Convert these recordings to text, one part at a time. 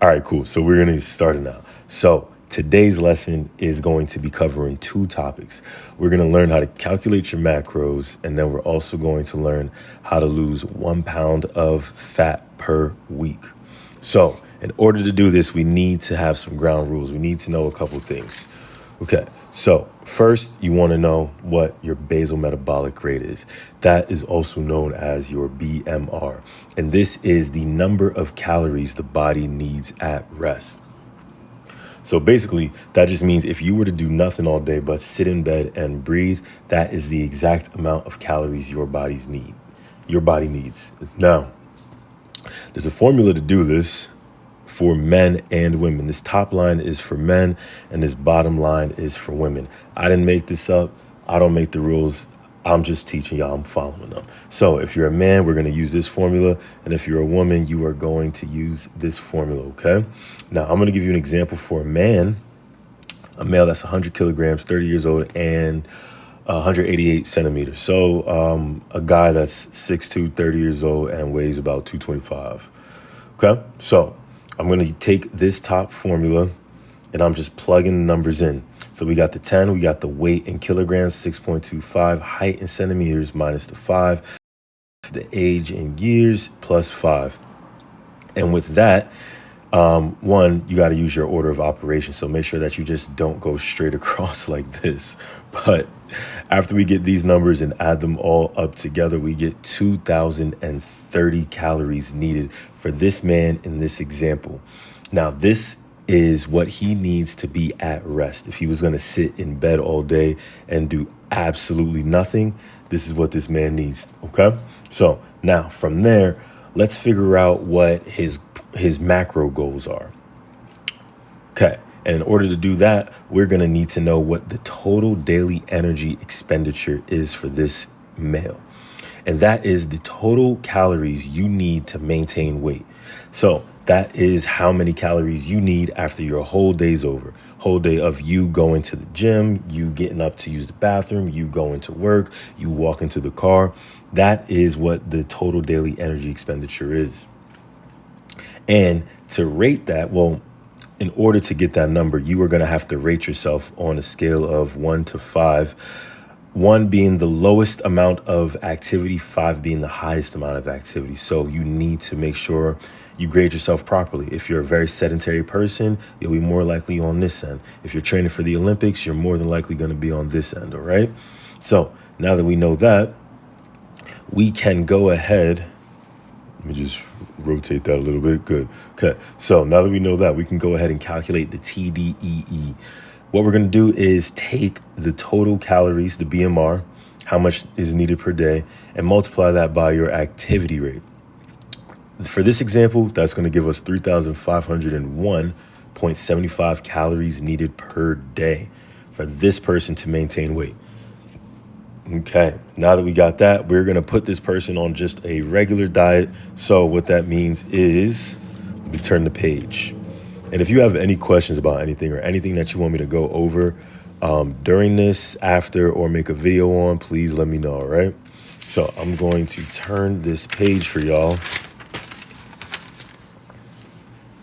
All right, cool. So we're going to start it now. So today's lesson is going to be covering two topics. We're going to learn how to calculate your macros, and then we're also going to learn how to lose 1 pound of fat per week. So in order to do this, we need to have some ground rules. We need to know a couple things. Okay, so first you want to know what your basal metabolic rate is. That is also known as your BMR. And this is the number of calories the body needs at rest. So basically, that just means if you were to do nothing all day but sit in bed and breathe, that is the exact amount of calories your body needs. Now, there's a formula to do this for men and women. This top line is for men and this bottom line is for women. I didn't make this up. I don't make the rules. I'm just teaching y'all. I'm following them. So if you're a man, we're going to use this formula. And if you're a woman, you are going to use this formula. Okay. Now I'm going to give you an example for a male that's 100 kilograms, 30 years old, and 188 centimeters. So a guy that's 6'2", 30 years old and weighs about 225. Okay. So I'm going to take this top formula and I'm just plugging the numbers in. So we got the 10, we got the weight in kilograms, 6.25, height in centimeters minus the 5, the age in years plus 5. And with that, you got to use your order of operation. So make sure that you just don't go straight across like this. But after we get these numbers and add them all up together, we get 2,030 calories needed for this man in this example. Now, this is what he needs to be at rest. If he was going to sit in bed all day and do absolutely nothing, this is what this man needs. Okay. So now from there, let's figure out what his macro goals are. Okay. And in order to do that, we're going to need to know what the total daily energy expenditure is for this male. And that is the total calories you need to maintain weight. So that is how many calories you need after your whole day's over. Whole day of you going to the gym, you getting up to use the bathroom, you going to work, you walk into the car. That is what the total daily energy expenditure is. And to rate that, in order to get that number, you are going to have to rate yourself on a scale of 1 to 5. 1 being the lowest amount of activity, 5 being the highest amount of activity. So you need to make sure you grade yourself properly. If you're a very sedentary person, you'll be more likely on this end. If you're training for the Olympics, you're more than likely going to be on this end. All right. So now that we know that, we can go ahead. Let me just rotate that a little bit. Good. Okay. So now that we know that, we can go ahead and calculate the TDEE. What we're going to do is take the total calories, the BMR, how much is needed per day, and multiply that by your activity rate. For this example, that's going to give us 3,501.75 calories needed per day for this person to maintain weight. Okay, now that we got that, we're going to put this person on just a regular diet. So what that means is we turn the page. And if you have any questions about anything or anything that you want me to go over during this, after, or make a video on, please let me know, all right? So I'm going to turn this page for y'all.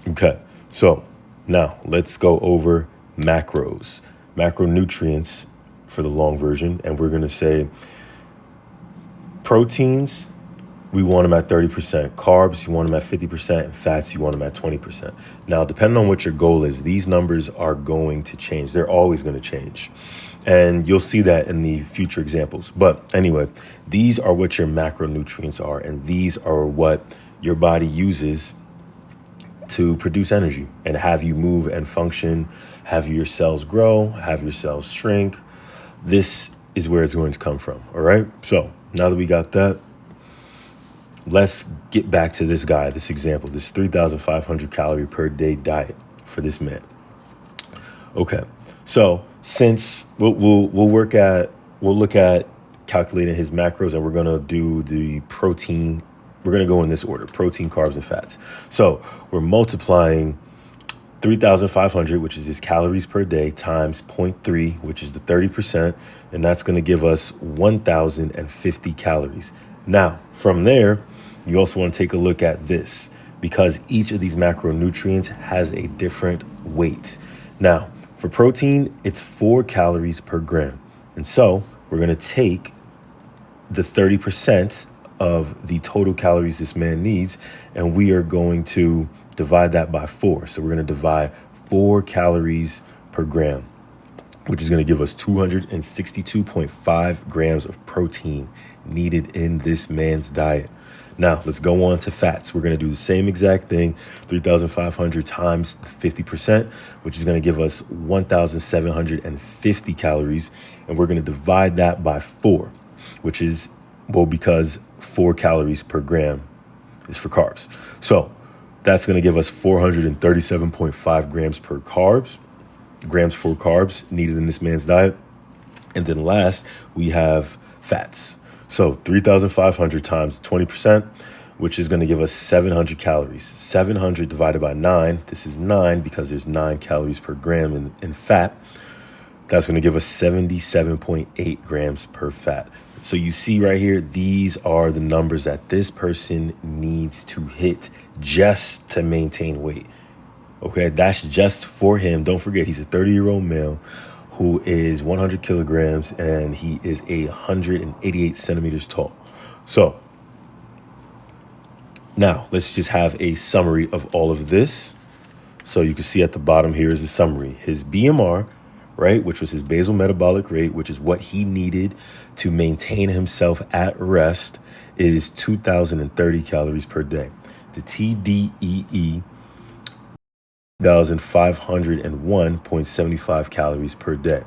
Okay, so now let's go over macros, macronutrients for the long version. And we're going to say proteins, we want them at 30%. Carbs, you want them at 50%. And fats, you want them at 20%. Now, depending on what your goal is, these numbers are going to change. They're always going to change. And you'll see that in the future examples. But anyway, these are what your macronutrients are. And these are what your body uses to produce energy and have you move and function, have your cells grow, have your cells shrink. This is where it's going to come from. All right. So now that we got that, let's get back to this guy, this example, this 3,500 calorie per day diet for this man. Okay. So since we'll look at calculating his macros, and we're going to do the protein. We're going to go in this order: protein, carbs, and fats. So we're multiplying 3,500, which is his calories per day, times 0.3, which is the 30%. And that's going to give us 1,050 calories. Now, from there, you also want to take a look at this, because each of these macronutrients has a different weight. Now, for protein, it's 4 calories per gram. And so we're going to take the 30% of the total calories this man needs, and we are going to divide that by 4. So we're going to divide 4 calories per gram, which is going to give us 262.5 grams of protein needed in this man's diet. Now, let's go on to fats. We're going to do the same exact thing, 3,500 times 50%, which is going to give us 1,750 calories. And we're going to divide that by 4, which is, well, because 4 calories per gram is for carbs. So that's going to give us 437.5 grams for carbs needed in this man's diet. And then last, we have fats. So 3,500 times 20%, which is going to give us 700 calories. 700 divided by 9. This is 9 because there's 9 calories per gram in fat. That's going to give us 77.8 grams per fat. So you see right here, these are the numbers that this person needs to hit just to maintain weight. Okay, that's just for him. Don't forget, he's a 30-year-old male who is 100 kilograms and he is 188 centimeters tall. So now let's just have a summary of all of this. So you can see at the bottom here is a summary. His BMR, right, which was his basal metabolic rate, which is what he needed to maintain himself at rest, is 2,030 calories per day. The TDEE, 1,501.75 calories per day.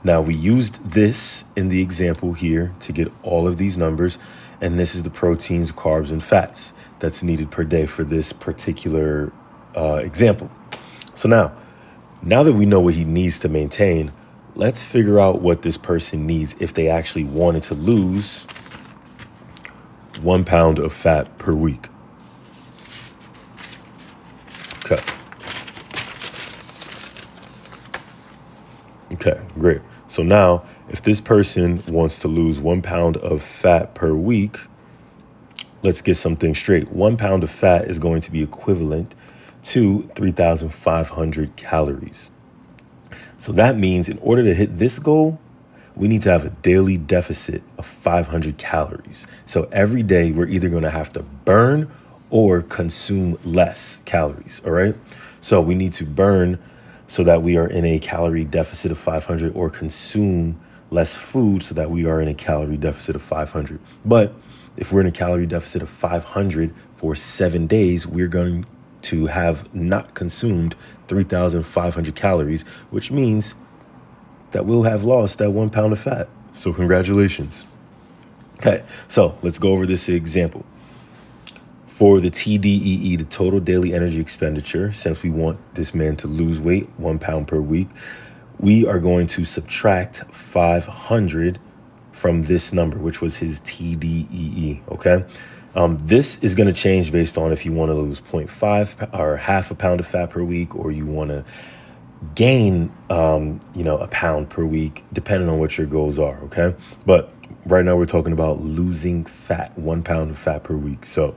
Now, we used this in the example here to get all of these numbers, and this is the proteins, carbs, and fats that's needed per day for this particular example. So now that we know what he needs to maintain, let's figure out what this person needs if they actually wanted to lose 1 pound of fat per week. Okay. Okay, great. So now, if this person wants to lose 1 pound of fat per week, let's get something straight. 1 pound of fat is going to be equivalent to 3,500 calories. So that means in order to hit this goal, we need to have a daily deficit of 500 calories. So every day we're either going to have to burn or consume less calories, all right? So we need to burn so that we are in a calorie deficit of 500, or consume less food so that we are in a calorie deficit of 500. But if we're in a calorie deficit of 500 for 7 days, we're going to have not consumed 3,500 calories, which means that we'll have lost that 1 pound of fat. So congratulations. Okay, so let's go over this example. For the TDEE, the total daily energy expenditure, since we want this man to lose weight, 1 pound per week, we are going to subtract 500 from this number, which was his TDEE, okay? This is going to change based on if you want to lose 0.5 or half a pound of fat per week, or you want to gain, a pound per week, depending on what your goals are, okay? But right now we're talking about losing fat, 1 pound of fat per week. So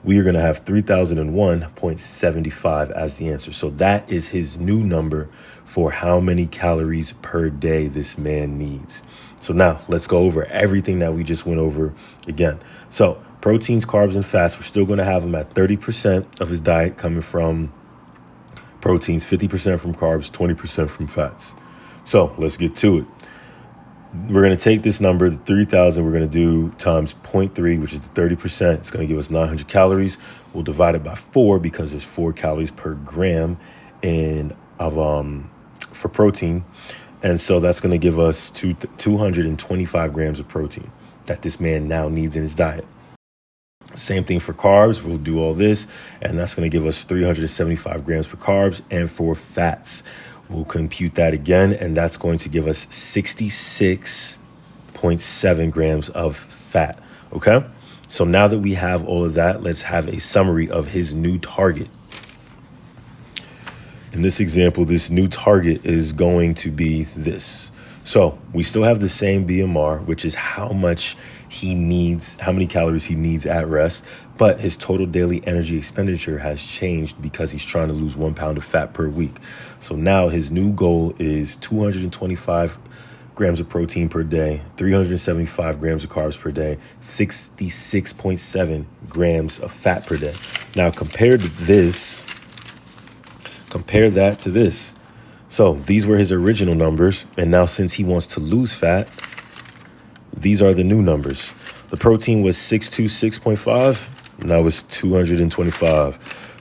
we are going to have 3,001.75 as the answer. So that is his new number for how many calories per day this man needs. So now let's go over everything that we just went over again. So proteins, carbs, and fats, we're still going to have him at 30% of his diet coming from proteins, 50% from carbs, 20% from fats. So let's get to it. We're going to take this number, the 3,000, we're going to do times 0.3, which is the 30%. It's going to give us 900 calories. We'll divide it by 4 because there's 4 calories per gram for protein. And so that's going to give us 225 grams of protein that this man now needs in his diet. Same thing for carbs. We'll do all this, and that's going to give us 375 grams for carbs. And for fats, we'll compute that again, and that's going to give us 66.7 grams of fat, okay? So now that we have all of that, let's have a summary of his new target. In this example, this new target is going to be this. So we still have the same BMR, which is how much he needs, how many calories he needs at rest, but his total daily energy expenditure has changed because he's trying to lose 1 pound of fat per week. So now his new goal is 225 grams of protein per day, 375 grams of carbs per day, 66.7 grams of fat per day. Now compare that to this. So these were his original numbers. And now since he wants to lose fat, these are the new numbers. The protein was 626.5. Now it's 225.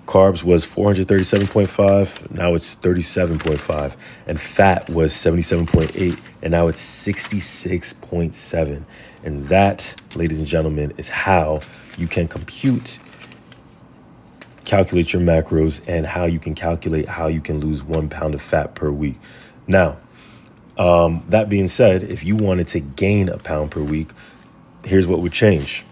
Carbs was 437.5. Now it's 37.5. And fat was 77.8. And now it's 66.7. And that, ladies and gentlemen, is how you can calculate your macros and how you can calculate how you can lose 1 pound of fat per week. Now, that being said, if you wanted to gain a pound per week, here's what would change.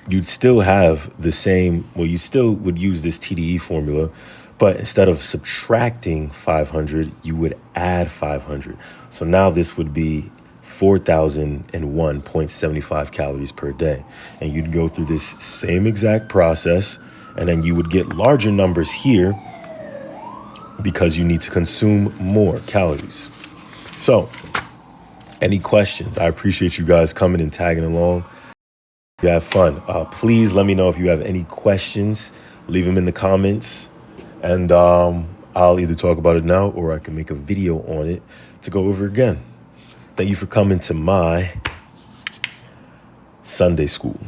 You'd still have the same, well, you still would use this TDE formula, but instead of subtracting 500, you would add 500. So now this would be 4,001.75 calories per day. And you'd go through this same exact process, and then you would get larger numbers here because you need to consume more calories. So, any questions? I appreciate you guys coming and tagging along. You have fun. Please let me know if you have any questions. Leave them in the comments, and I'll either talk about it now or I can make a video on it to go over again. Thank you for coming to my Sunday school.